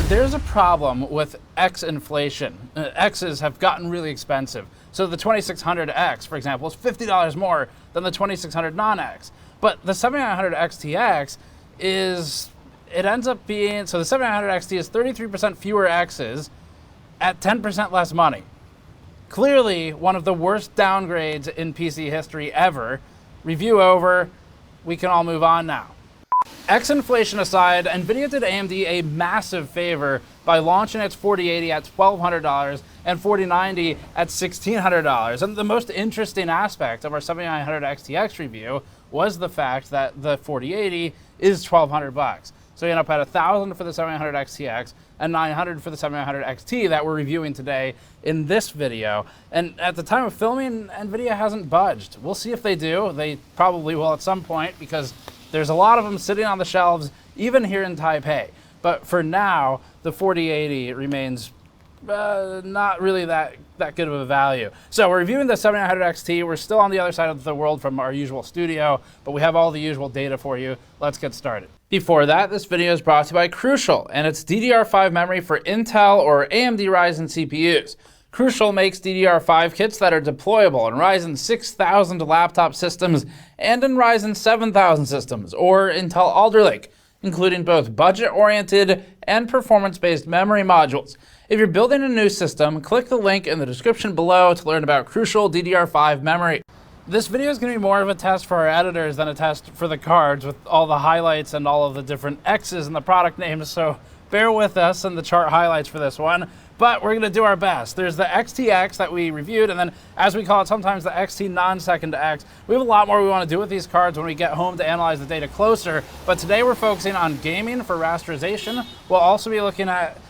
There's a problem with X inflation. X's have gotten really expensive. So the 2600X, for example, is $50 more than the 2600 non-X. But the 7900 XTX it ends up being, so the 7900 XT is 33% fewer X's at 10% less money. Clearly one of the worst downgrades in PC history ever. Review over, we can all move on now. X inflation aside, NVIDIA did AMD a massive favor by launching its 4080 at $1,200 and 4090 at $1,600. And the most interesting aspect of our 7900 XTX review was the fact that the 4080 is $1,200. So you end up at $1,000 for the 7900 XTX and $900 for the 7900 XT that we're reviewing today in this video. And at the time of filming, NVIDIA hasn't budged. We'll see if they do. They probably will at some point because there's a lot of them sitting on the shelves, even here in Taipei. But for now, the 4080 remains not really that good of a value. So we're reviewing the 7900 XT. We're still on the other side of the world from our usual studio, but we have all the usual data for you. Let's get started. Before that, this video is brought to you by Crucial and its DDR5 memory for Intel or AMD Ryzen CPUs. Crucial makes DDR5 kits that are deployable in Ryzen 6000 laptop systems and in Ryzen 7000 systems or Intel Alder Lake, including both budget-oriented and performance-based memory modules. If you're building a new system, click the link in the description below to learn about Crucial DDR5 memory. This video is going to be more of a test for our editors than a test for the cards with all the highlights and all of the different X's and the product names, so bear with us and the chart highlights for this one. But we're going to do our best. There's the XTX that we reviewed, and then, as we call it sometimes, the XT non-second X. We have a lot more we want to do with these cards when we get home to analyze the data closer, but today we're focusing on gaming for rasterization. We'll also be looking at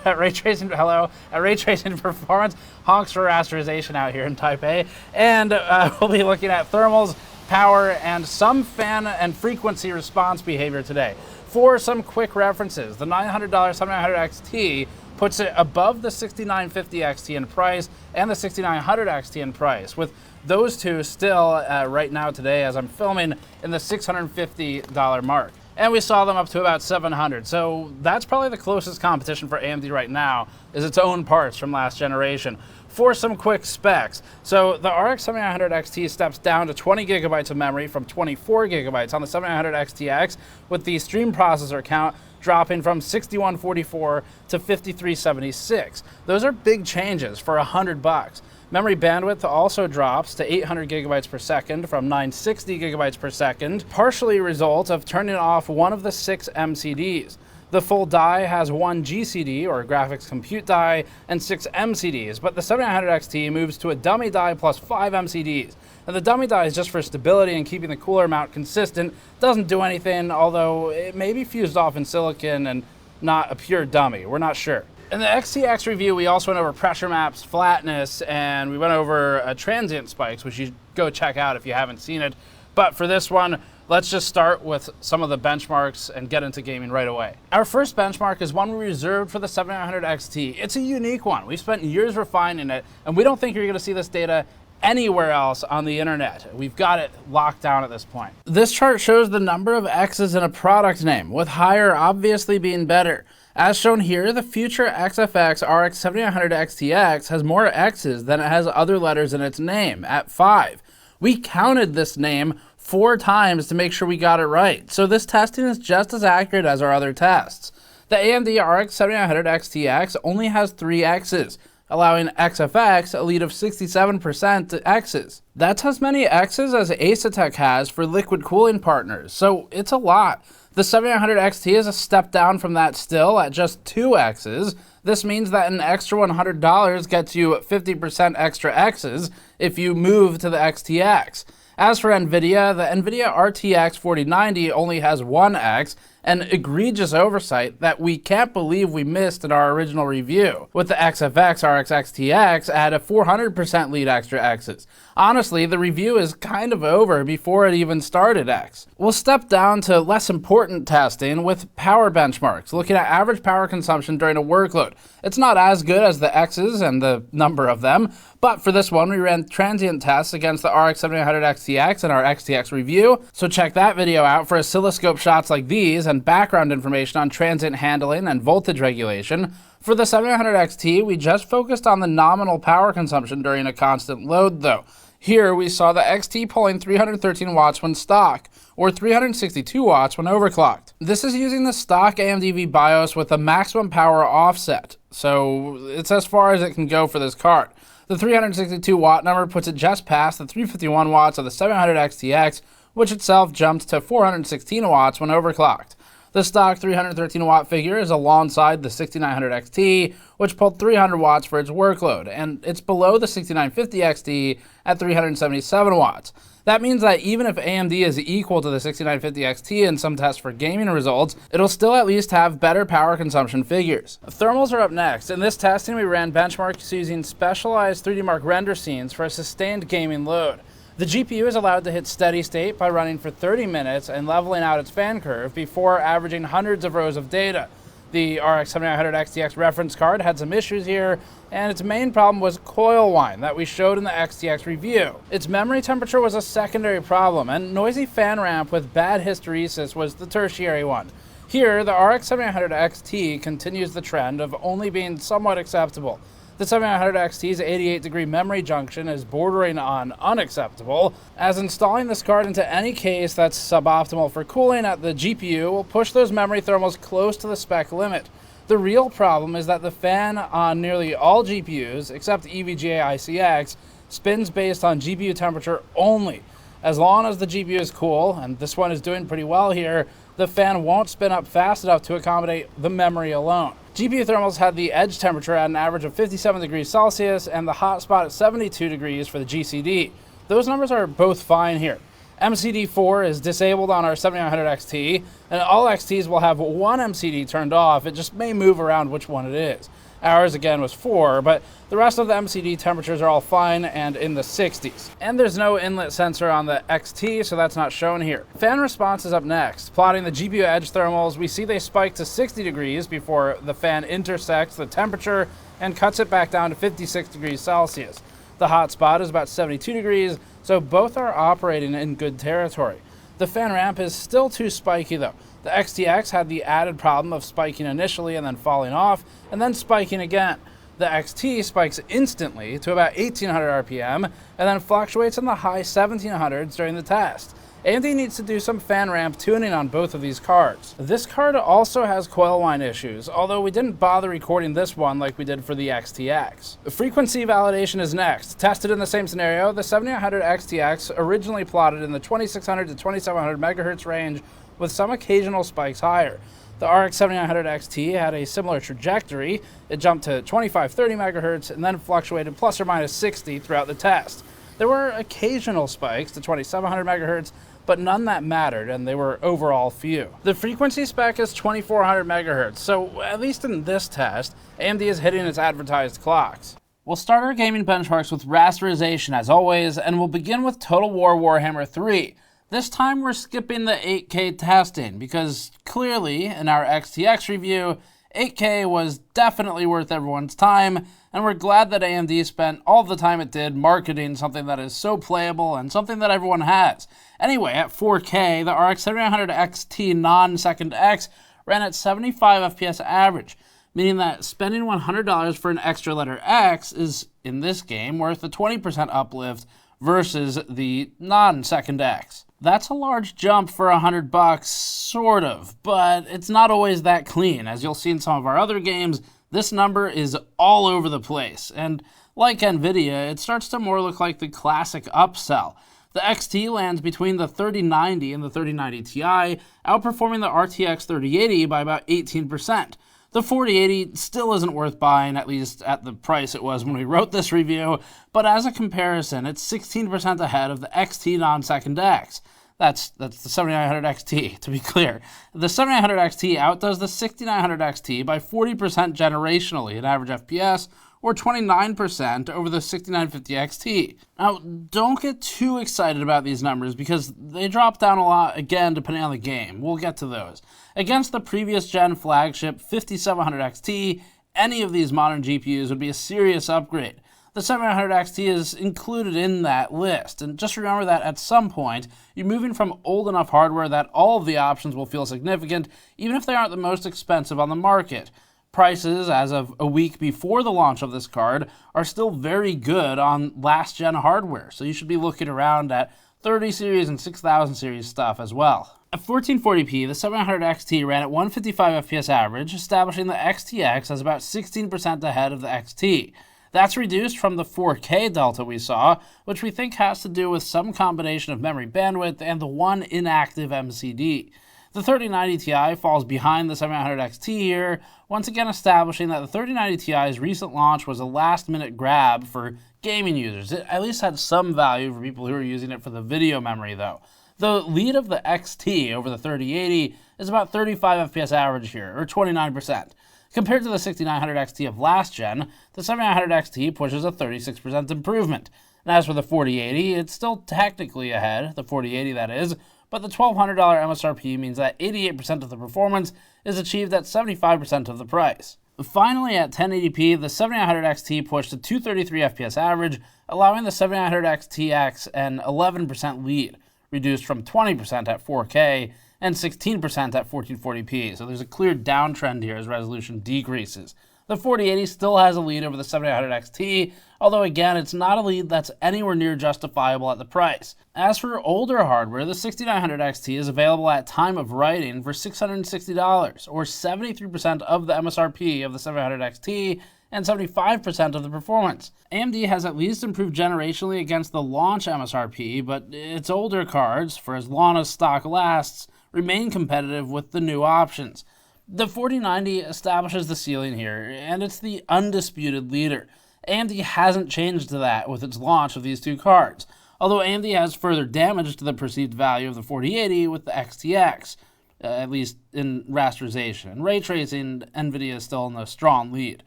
ray tracing, at ray tracing performance, honks for rasterization out here in Taipei, and we'll be looking at thermals, power, and some fan and frequency response behavior today. For some quick references, the $900 7900 XT puts it above the 6950 XT in price and the 6900 XT in price, with those two still right now today as I'm filming in the $650 mark. And we saw them up to about $700. So that's probably the closest competition for AMD right now is its own parts from last generation. For some quick specs, so the RX 7900 XT steps down to 20 gigabytes of memory from 24 gigabytes on the 7900 XTX, with the stream processor count dropping from 6144 to 5376. Those are big changes for $100. Memory bandwidth also drops to 800 gigabytes per second from 960 gigabytes per second, partially a result of turning off one of the 6 MCDs. The full die has 1 GCD, or graphics compute die, and 6 MCDs, but the 7900 XT moves to a dummy die plus 5 MCDs. And the dummy die is just for stability and keeping the cooler mount consistent. Doesn't do anything, although it may be fused off in silicon and not a pure dummy. We're not sure. In the XTX review, we also went over pressure maps, flatness, and we went over transient spikes, which you should go check out if you haven't seen it. But for this one, let's just start with some of the benchmarks and get into gaming right away. Our first benchmark is one we reserved for the 7900 XT. It's a unique one. We've spent years refining it, and we don't think you're going to see this data anywhere else on the internet. We've got it locked down at this point. This chart shows the number of X's in a product name, with higher obviously being better. As shown here, the future XFX RX 7900 XTX has more X's than it has other letters in its name, at 5. We counted this name 4 times to make sure we got it right, so this testing is just as accurate as our other tests. The AMD RX 7900 XTX only has 3 X's, allowing XFX a lead of 67% to X's. That's as many X's as Asetek has for liquid cooling partners, so it's a lot. The 7900 XT is a step down from that still at just 2 X's. This means that an extra $100 gets you 50% extra X's if you move to the XTX. As for NVIDIA, the NVIDIA RTX 4090 only has 1 X, an egregious oversight that we can't believe we missed in our original review, with the XFX RX XTX at a 400% lead extra X's. Honestly, the review is kind of over before it even started X. We'll step down to less important testing with power benchmarks, looking at average power consumption during a workload. It's not as good as the X's and the number of them, but for this one we ran transient tests against the RX 7900 XTX in our XTX review, so check that video out for oscilloscope shots like these and background information on transient handling and voltage regulation. For the 7900 XT, we just focused on the nominal power consumption during a constant load though. Here we saw the XT pulling 313 watts when stock, or 362 watts when overclocked. This is using the stock AMD BIOS with a maximum power offset, so it's as far as it can go for this card. The 362 watt number puts it just past the 351 watts of the 700 XTX, which itself jumped to 416 watts when overclocked. The stock 313 watt figure is alongside the 6900 XT, which pulled 300 watts for its workload, and it's below the 6950 XT at 377 watts. That means that even if AMD is equal to the 6950 XT in some tests for gaming results, it'll still at least have better power consumption figures. Thermals are up next. In this testing, we ran benchmarks using specialized 3D Mark render scenes for a sustained gaming load. The GPU is allowed to hit steady state by running for 30 minutes and leveling out its fan curve before averaging hundreds of rows of data. The RX 7900 XTX reference card had some issues here, and its main problem was coil whine that we showed in the XTX review. Its memory temperature was a secondary problem, and noisy fan ramp with bad hysteresis was the tertiary one. Here, the RX 7900 XT continues the trend of only being somewhat acceptable. The 7900 XT's 88-degree memory junction is bordering on unacceptable, as installing this card into any case that's suboptimal for cooling at the GPU will push those memory thermals close to the spec limit. The real problem is that the fan on nearly all GPUs, except EVGA ICX, spins based on GPU temperature only. As long as the GPU is cool, and this one is doing pretty well here, the fan won't spin up fast enough to accommodate the memory alone. GPU thermals had the edge temperature at an average of 57 degrees Celsius and the hotspot at 72 degrees for the GCD. Those numbers are both fine here. MCD4 is disabled on our 7900 XT, and all XTs will have one MCD turned off. It just may move around which one it is. Ours again was 4, but the rest of the MCD temperatures are all fine and in the 60s. And there's no inlet sensor on the XT, so that's not shown here. Fan response is up next. Plotting the GPU edge thermals, we see they spike to 60 degrees before the fan intersects the temperature and cuts it back down to 56 degrees Celsius. The hotspot is about 72 degrees, so both are operating in good territory. The fan ramp is still too spiky though. The XTX had the added problem of spiking initially and then falling off, and then spiking again. The XT spikes instantly to about 1800 RPM, and then fluctuates in the high 1700s during the test. AMD needs to do some fan ramp tuning on both of these cards. This card also has coil whine issues, although we didn't bother recording this one like we did for the XTX. Frequency validation is next. Tested in the same scenario, the 7800 XTX originally plotted in the 2600 to 2700 MHz range with some occasional spikes higher. The RX 7900 XT had a similar trajectory. It jumped to 2530 MHz and then fluctuated plus or minus 60 throughout the test. There were occasional spikes to 2700 MHz, but none that mattered, and they were overall few. The frequency spec is 2400 MHz, so at least in this test, AMD is hitting its advertised clocks. We'll start our gaming benchmarks with rasterization as always, and we'll begin with Total War Warhammer 3. This time we're skipping the 8K testing, because clearly, in our XTX review, 8K was definitely worth everyone's time, and we're glad that AMD spent all the time it did marketing something that is so playable and something that everyone has. Anyway, at 4K, the RX 7900 XT non-Second X ran at 75 FPS average, meaning that spending $100 for an extra letter X is, in this game, worth a 20% uplift versus the non-Second X. That's a large jump for $100, sort of, but it's not always that clean. As you'll see in some of our other games, this number is all over the place, and like NVIDIA, it starts to more look like the classic upsell. The XT lands between the 3090 and the 3090 Ti, outperforming the RTX 3080 by about 18%. The 4080 still isn't worth buying, at least at the price it was when we wrote this review, but as a comparison, it's 16% ahead of the XT non-Second X. That's the 7900 XT, to be clear. The 7900 XT outdoes the 6900 XT by 40% generationally in average FPS, or 29% over the 6950 XT. Now, don't get too excited about these numbers because they drop down a lot, again, depending on the game. We'll get to those. Against the previous gen flagship 5700 XT, any of these modern GPUs would be a serious upgrade. The the 7900 XT is included in that list. And just remember that at some point, you're moving from old enough hardware that all of the options will feel significant, even if they aren't the most expensive on the market. Prices, as of a week before the launch of this card, are still very good on last-gen hardware, so you should be looking around at 30 series and 6000 series stuff as well. At 1440p, the 7900 XT ran at 155 FPS average, establishing the XTX as about 16% ahead of the XT. That's reduced from the 4K delta we saw, which we think has to do with some combination of memory bandwidth and the one inactive MCD. The 3090 Ti falls behind the 7900 XT here, once again establishing that the 3090 Ti's recent launch was a last-minute grab for gaming users. It at least had some value for people who are using it for the video memory, though. The lead of the XT over the 3080 is about 35 FPS average here, or 29%. Compared to the 6900 XT of last gen, the 7900 XT pushes a 36% improvement. And as for the 4080, it's still technically ahead, the 4080 that is, but the $1,200 MSRP means that 88% of the performance is achieved at 75% of the price. Finally, at 1080p, the 7900 XT pushed a 233 FPS average, allowing the 7900 XTX an 11% lead, reduced from 20% at 4K and 16% at 1440p, so there's a clear downtrend here as resolution decreases. The 4080 still has a lead over the 7900 XT, although again, it's not a lead that's anywhere near justifiable at the price. As for older hardware, the 6900 XT is available at time of writing for $660, or 73% of the MSRP of the 700 XT, and 75% of the performance. AMD has at least improved generationally against the launch MSRP, but its older cards, for as long as stock lasts, remain competitive with the new options. The 4090 establishes the ceiling here, and it's the undisputed leader. AMD hasn't changed to that with its launch of these two cards, although AMD has further damaged the perceived value of the 4080 with the XTX, at least in rasterization. And ray tracing, NVIDIA is still in the strong lead.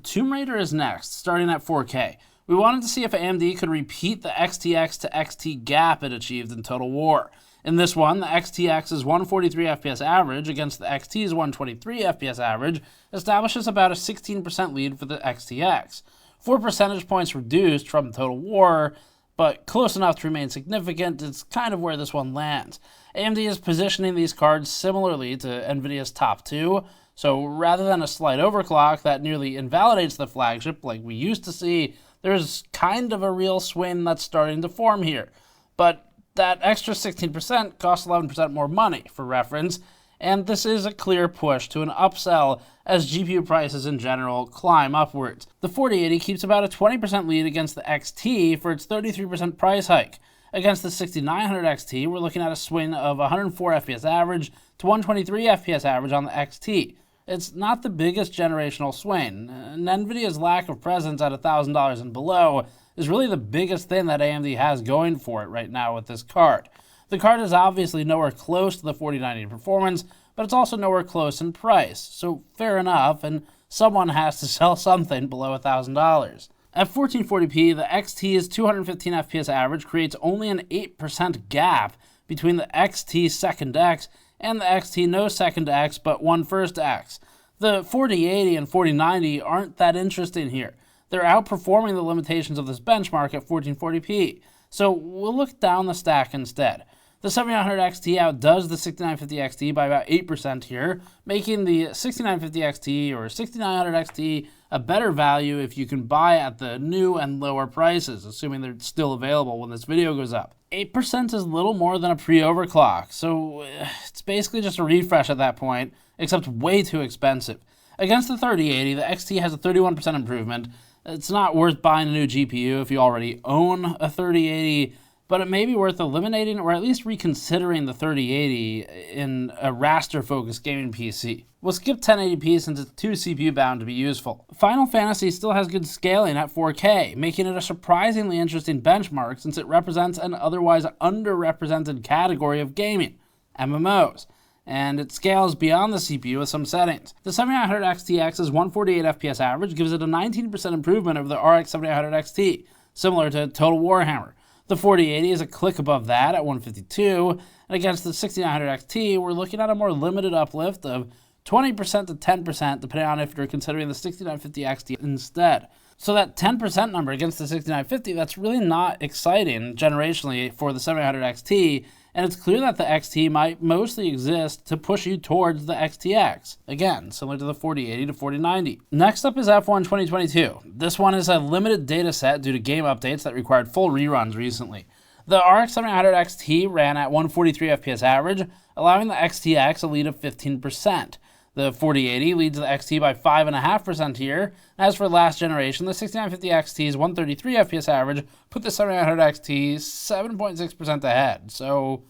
Tomb Raider is next, starting at 4K. We wanted to see if AMD could repeat the XTX to XT gap it achieved in Total War. In this one, the XTX's 143 FPS average against the XT's 123 FPS average establishes about a 16% lead for the XTX. 4 percentage points reduced from Total War, but close enough to remain significant. It's kind of where this one lands. AMD is positioning these cards similarly to NVIDIA's top two, so rather than a slight overclock that nearly invalidates the flagship like we used to see, there's kind of a real swing that's starting to form here. But that extra 16% costs 11% more money, for reference, and this is a clear push to an upsell as GPU prices in general climb upwards. The 4080 keeps about a 20% lead against the XT for its 33% price hike. Against the 6900 XT, we're looking at a swing of 104 FPS average to 123 FPS average on the XT. It's not the biggest generational swing, and NVIDIA's lack of presence at $1,000 and below is really the biggest thing that AMD has going for it right now with this card. The card is obviously nowhere close to the 4090 performance, but it's also nowhere close in price, so fair enough, and someone has to sell something below $1,000. At 1440p, the XT's 215 FPS average creates only an 8% gap between the XT second X and the XT no second X but one first X. The 4080 and 4090 aren't that interesting here. They're outperforming the limitations of this benchmark at 1440p, so we'll look down the stack instead. The 7900 XT outdoes the 6950 XT by about 8% here, making the 6950 XT or 6900 XT a better value if you can buy at the new and lower prices, assuming they're still available when this video goes up. 8% is little more than a pre-overclock, so it's basically just a refresh at that point, except way too expensive. Against the 3080, the XT has a 31% improvement. It's not worth buying a new GPU if you already own a 3080, but it may be worth eliminating or at least reconsidering the 3080 in a raster-focused gaming PC. We'll skip 1080p since it's too CPU bound to be useful. Final Fantasy still has good scaling at 4K, making it a surprisingly interesting benchmark since it represents an otherwise underrepresented category of gaming, MMOs, and it scales beyond the CPU with some settings. The 7900 XTX's 148 FPS average gives it a 19% improvement over the RX 7800 XT, similar to Total Warhammer. The 4080 is a click above that at 152, and against the 6900 XT, we're looking at a more limited uplift of 20% to 10%, depending on if you're considering the 6950 XT instead. So that 10% number against the 6950, that's really not exciting generationally for the 7800 XT, and it's clear that the XT might mostly exist to push you towards the XTX. Again, similar to the 4080 to 4090. Next up is F1 2022. This one is a limited data set due to game updates that required full reruns recently. The RX 7800 XT ran at 143 FPS average, allowing the XTX a lead of 15%. The 4080 leads the XT by 5.5% here. As for last generation, the 6950 XT's 133 FPS average put the 7800 XT 7.6% ahead. So,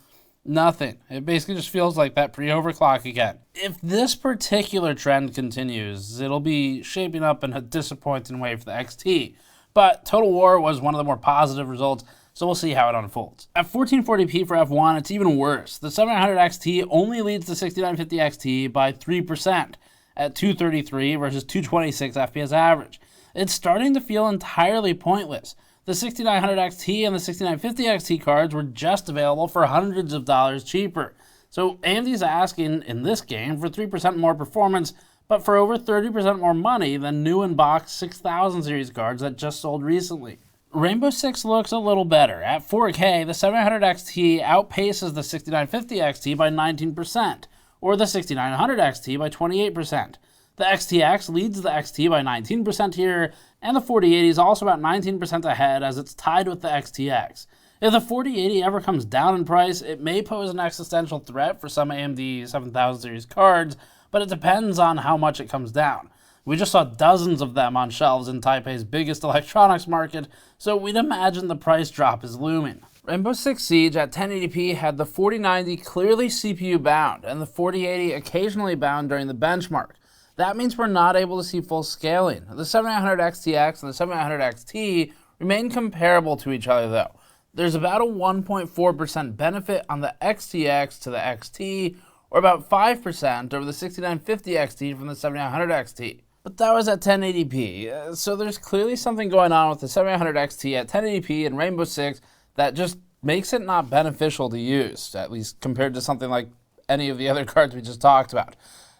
nothing. It basically just feels like that pre-overclock again. If this particular trend continues, it'll be shaping up in a disappointing way for the XT. But Total War was one of the more positive results, so we'll see how it unfolds. At 1440p for F1, it's even worse. The 7800 XT only leads the 6950 XT by 3% at 233 versus 226 FPS average. It's starting to feel entirely pointless. The 6900 XT and the 6950 XT cards were just available for hundreds of dollars cheaper. So AMD's asking in this game for 3% more performance, but for over 30% more money than new in-box 6000 series cards that just sold recently. Rainbow Six looks a little better. At 4K, the 700 XT outpaces the 6950 XT by 19%, or the 6900 XT by 28%. The XTX leads the XT by 19% here, and the 4080 is also about 19% ahead as it's tied with the XTX. If the 4080 ever comes down in price, it may pose an existential threat for some AMD 7000 series cards, but it depends on how much it comes down. We just saw dozens of them on shelves in Taipei's biggest electronics market, so we'd imagine the price drop is looming. Rainbow Six Siege at 1080p had the 4090 clearly CPU bound, and the 4080 occasionally bound during the benchmark. That means we're not able to see full scaling. The 7800 XTX and the 7800 XT remain comparable to each other though. There's about a 1.4% benefit on the XTX to the XT, or about 5% over the 6950 XT from the 7900 XT. But that was at 1080p, so there's clearly something going on with the 7800 XT at 1080p and Rainbow Six that just makes it not beneficial to use, at least compared to something like any of the other cards we just talked about.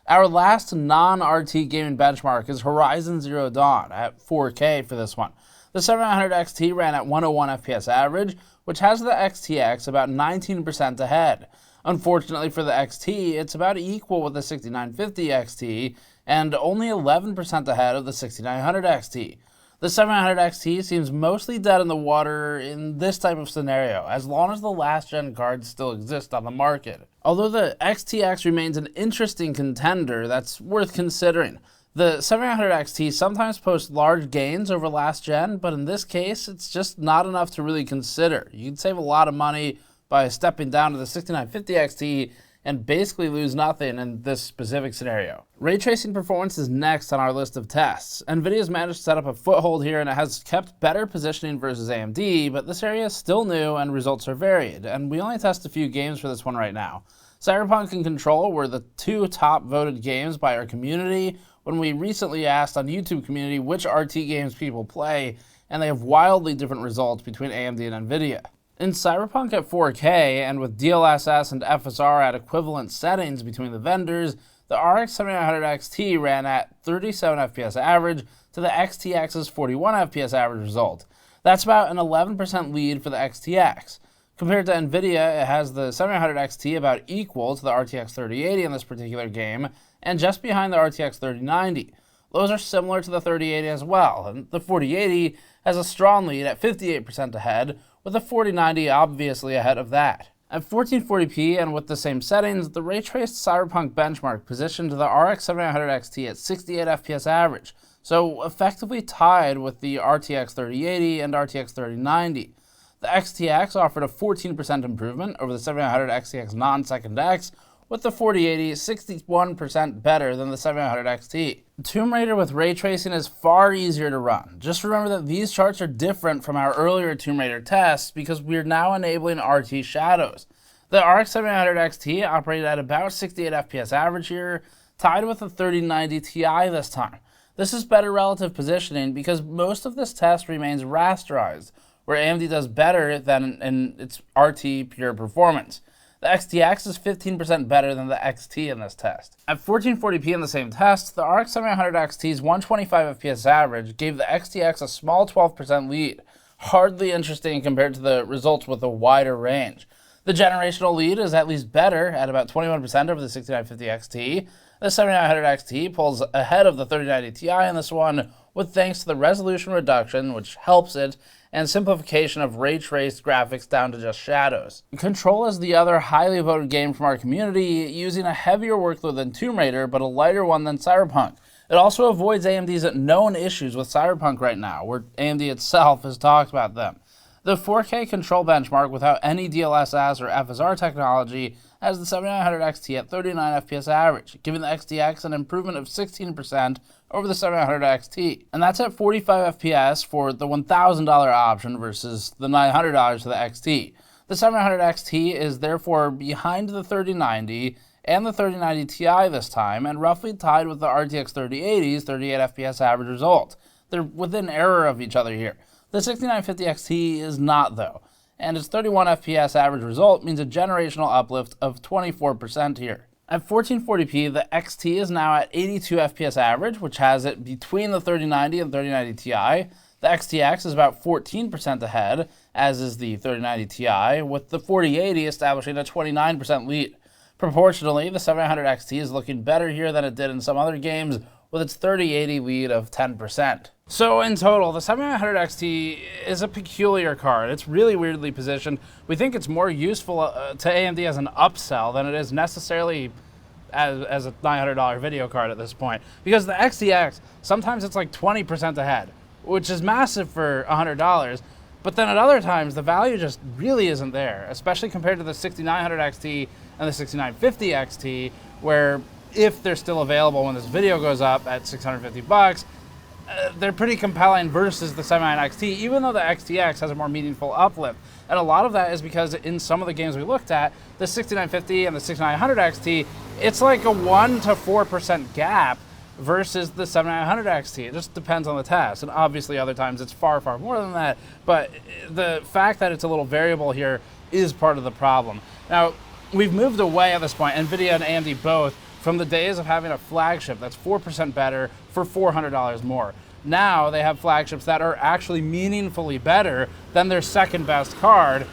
Our last non-RT gaming benchmark is Horizon Zero Dawn at 4K for this one. The 7800 XT ran at 101 FPS average, which has the XTX about 19% ahead. Unfortunately for the XT, it's about equal with the 6950 XT and only 11% ahead of the 6900 XT. The 700 XT seems mostly dead in the water in this type of scenario, as long as the last gen cards still exist on the market. Although the XTX remains an interesting contender that's worth considering. The 7800 XT sometimes posts large gains over last gen, but in this case, it's just not enough to really consider. You can save a lot of money by stepping down to the 6950 XT and basically lose nothing in this specific scenario. Ray tracing performance is next on our list of tests. NVIDIA's managed to set up a foothold here and it has kept better positioning versus AMD, but this area is still new and results are varied, and we only test a few games for this one right now. Cyberpunk and Control were the two top voted games by our community when we recently asked on YouTube community which RT games people play, and they have wildly different results between AMD and NVIDIA. In Cyberpunk at 4K, and with DLSS and FSR at equivalent settings between the vendors, the RX 7800 XT ran at 37 FPS average to the XTX's 41 FPS average result. That's about an 11% lead for the XTX. Compared to NVIDIA, it has the 7800 XT about equal to the RTX 3080 in this particular game, and just behind the RTX 3090. Those are similar to the 3080 as well, and the 4080 has a strong lead at 58% ahead, with the 4090 obviously ahead of that. At 1440p and with the same settings, the ray-traced Cyberpunk benchmark positioned the RX 7800 XT at 68 FPS average, so effectively tied with the RTX 3080 and RTX 3090. The XTX offered a 14% improvement over the 7800 XTX non-second X, with the 4080 61% better than the 7800 XT. Tomb Raider with ray tracing is far easier to run. Just remember that these charts are different from our earlier Tomb Raider tests because we're now enabling RT shadows. The RX 7800 XT operated at about 68 FPS average here, tied with the 3090 Ti this time. This is better relative positioning because most of this test remains rasterized, where AMD does better than in its RT pure performance. The XTX is 15% better than the XT in this test. At 1440p in the same test, the RX 7900 XT's 125 FPS average gave the XTX a small 12% lead. Hardly interesting compared to the results with a wider range. The generational lead is at least better at about 21% over the 6950 XT. The 7900 XT pulls ahead of the 3090 Ti in this one, with thanks to the resolution reduction, which helps it, and simplification of ray-traced graphics down to just shadows. Control is the other highly voted game from our community, using a heavier workload than Tomb Raider, but a lighter one than Cyberpunk. It also avoids AMD's known issues with Cyberpunk right now, where AMD itself has talked about them. The 4K control benchmark without any DLSS or FSR technology has the 7900 XT at 39 FPS average, giving the XTX an improvement of 16% over the 7900 XT. And that's at 45 FPS for the $1,000 option versus the $900 for the XT. The 7900 XT is therefore behind the 3090 and the 3090 Ti this time, and roughly tied with the RTX 3080's 38 FPS average result. They're within error of each other here. The 6950 XT is not, though, and its 31 FPS average result means a generational uplift of 24% here. At 1440p, the XT is now at 82 FPS average, which has it between the 3090 and 3090 Ti. The XTX is about 14% ahead, as is the 3090 Ti, with the 4080 establishing a 29% lead. Proportionally, the 7900 XT is looking better here than it did in some other games, with its 3080 lead of 10%. So in total, the 7900 XT is a peculiar card. It's really weirdly positioned. We think it's more useful to AMD as an upsell than it is necessarily as a $900 video card at this point. Because the XTX, sometimes it's like 20% ahead, which is massive for $100. But then at other times, the value just really isn't there, especially compared to the 6900 XT and the 6950 XT, where if they're still available when this video goes up at $650, they're pretty compelling versus the 7900 XT, even though the XTX has a more meaningful uplift. And a lot of that is because in some of the games we looked at, the 6950 and the 6900 XT, it's like a 1 to 4% gap versus the 7900 XT. It just depends on the test, and obviously other times it's far, far more than that, but the fact that it's a little variable here is part of the problem. Now, we've moved away at this point, NVIDIA and AMD both, from the days of having a flagship that's 4% better for $400 more. Now they have flagships that are actually meaningfully better than their second best card,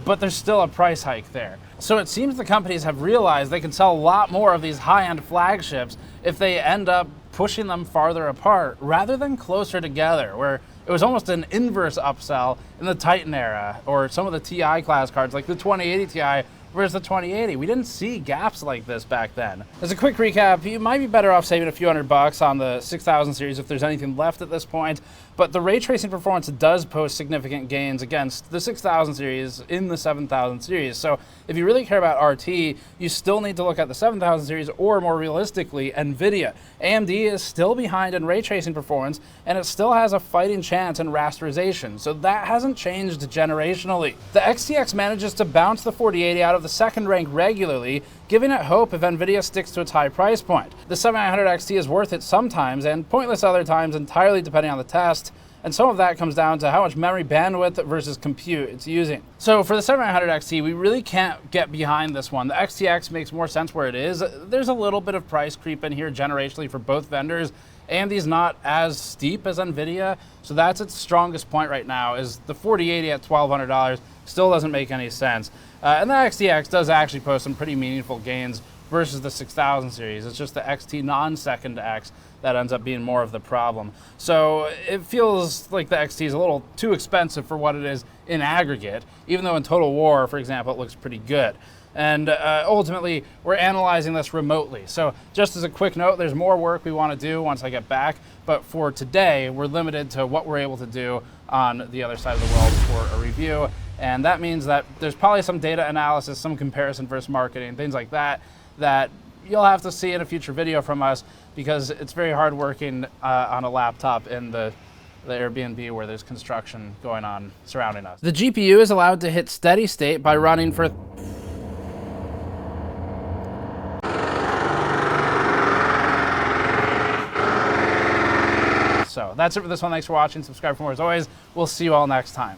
but there's still a price hike there. So it seems the companies have realized they can sell a lot more of these high-end flagships if they end up pushing them farther apart rather than closer together, where it was almost an inverse upsell in the Titan era, or some of the Ti class cards like the 2080 Ti versus the 2080. We didn't see gaps like this back then. As a quick recap, you might be better off saving a few $100 on the 6000 series if there's anything left at this point, but the ray tracing performance does post significant gains against the 6000 series in the 7000 series. So if you really care about RT, you still need to look at the 7000 series, or more realistically, NVIDIA. AMD is still behind in ray tracing performance, and it still has a fighting chance in rasterization, so that hasn't changed generationally. The XTX manages to bounce the 4080 out of the second rank regularly, giving it hope if NVIDIA sticks to its high price point. The 7900 XT is worth it sometimes and pointless other times, entirely depending on the test, and some of that comes down to how much memory bandwidth versus compute it's using. So for the 7900 XT, we really can't get behind this one. The XTX makes more sense where it is. There's a little bit of price creep in here generationally for both vendors. AMD's not as steep as NVIDIA, so that's its strongest point right now, is the 4080 at $1,200 still doesn't make any sense. And the XTX does actually post some pretty meaningful gains versus the 6000 series. It's just the XT non-second X that ends up being more of the problem. So it feels like the XT is a little too expensive for what it is in aggregate, even though in Total War, for example, it looks pretty good. And ultimately, we're analyzing this remotely. So just as a quick note, there's more work we want to do once I get back, but for today, we're limited to what we're able to do on the other side of the world for a review. And that means that there's probably some data analysis, some comparison versus marketing, things like that, that you'll have to see in a future video from us, because it's very hard working on a laptop in the Airbnb where there's construction going on surrounding us. The GPU is allowed to hit steady state by running for So that's it for this one. Thanks for watching. Subscribe for more as always. We'll see you all next time.